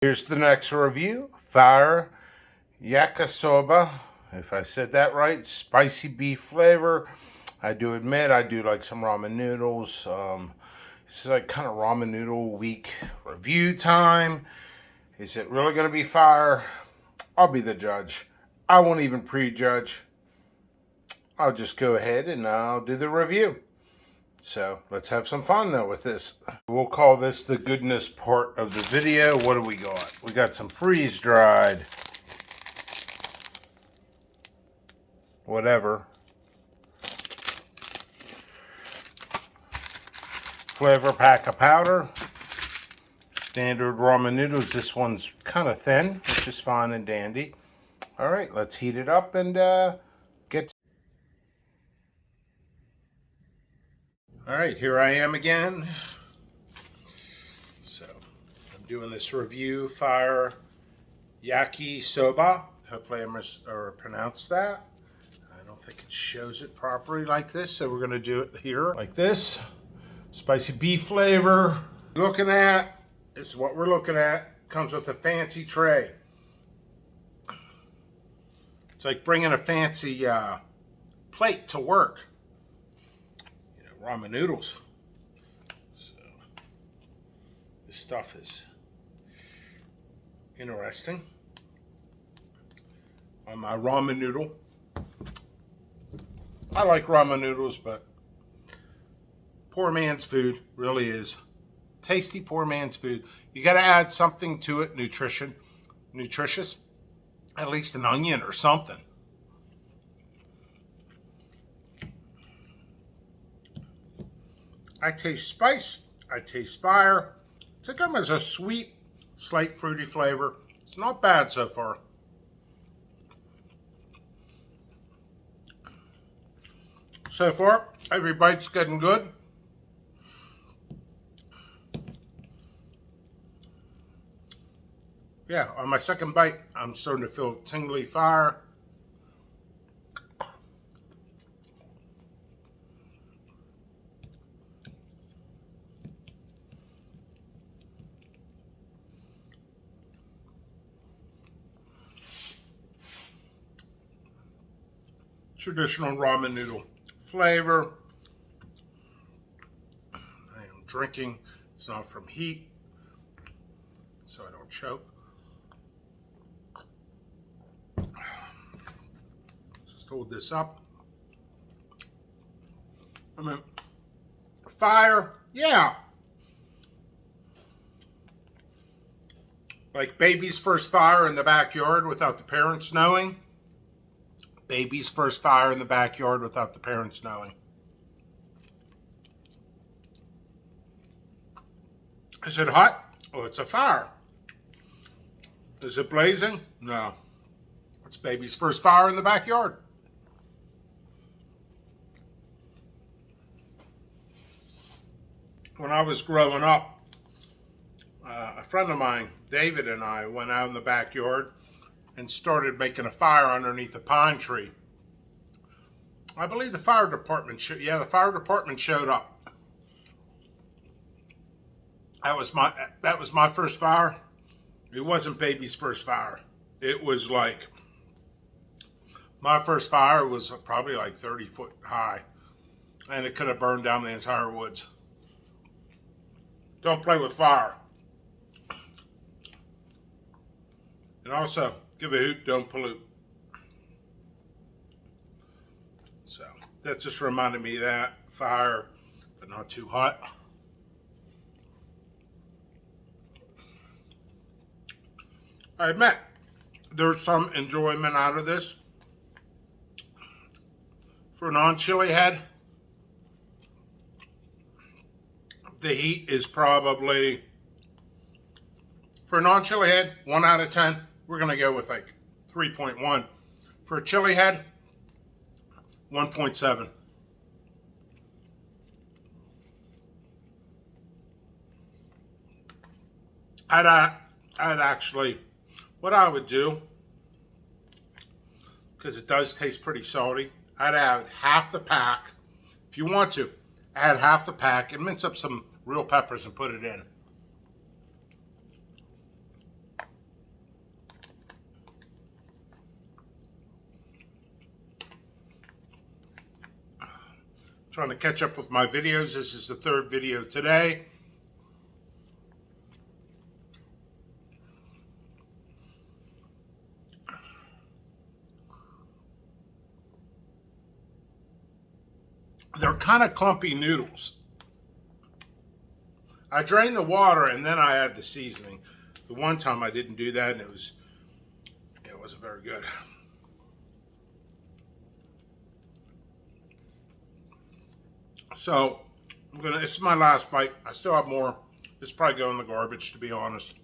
Here's the next review. Fire Yakisoba. If I said that right, spicy beef flavor. I do admit I do like some ramen noodles. This is like kind of ramen noodle week review time. Is it really going to be fire? I'll be the judge. I won't even prejudge. I'll just go ahead and I'll do the review. So let's have some fun though with this. We'll call this the goodness part of the video. What do we got? We got some freeze-dried whatever flavor pack of powder. Standard ramen noodles. This one's kind of thin, which is fine and dandy. All right, let's heat it up and get. All right, here I am again. So I'm doing this review. Fire Yakisoba. Hopefully I pronounced that. I don't think it shows it properly like this, so we're gonna do it here like this. Spicy beef flavor. Looking at is what we're looking at. Comes with a fancy tray. It's like bringing a fancy plate to work. You know, ramen noodles. So this stuff is interesting. On my ramen noodle. I like ramen noodles, but poor man's food really is. Tasty poor man's food. You got to add something to it, nutritious, at least an onion or something. I taste spice. I taste fire. It comes as a sweet, slight fruity flavor. It's not bad so far. So far, every bite's getting good. Yeah, on my second bite, I'm starting to feel tingly fire. Traditional ramen noodle flavor. I am drinking. It's not from heat, so I don't choke. Just hold this up. I mean, fire, yeah. Like baby's first fire in the backyard without the parents knowing. Baby's first fire in the backyard without the parents knowing. Is it hot? Oh, it's a fire. Is it blazing? No. It's baby's first fire in the backyard. When I was growing up, a friend of mine, David, and I went out in the backyard and started making a fire underneath a pine tree. I believe the fire department the fire department showed up. That was my first fire. It wasn't baby's first fire. It was like my first fire was probably like 30 foot high, and it could have burned down the entire woods. Don't play with fire. And also, give a hoot, don't pollute. So that just reminded me of that. Fire, but not too hot. I admit, there's some enjoyment out of this. For a non-chili head, the heat is probably, for a non-chili head, 1 out of 10. We're going to go with like 3.1. For a chili head, 1.7. I'd actually, what I would do, because it does taste pretty salty, I'd add half the pack. If you want to, add half the pack and mince up some real peppers and put it in. trying to catch up with my videos. This is the third video today. They're kind of clumpy noodles. I drained the water and then I add the seasoning. The one time I didn't do that and it wasn't very good. So this is my last bite. I still have more. This probably go in the garbage, to be honest.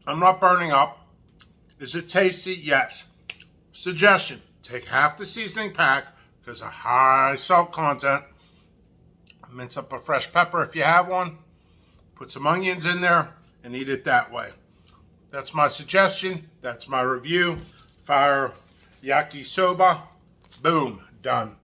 I'm not burning up. Is it tasty? Yes. Suggestion: take half the seasoning pack because of high salt content. Mince up a fresh pepper if you have one. Put some onions in there and eat it that way. That's my suggestion. That's my review. Fire yakisoba. Boom. Done.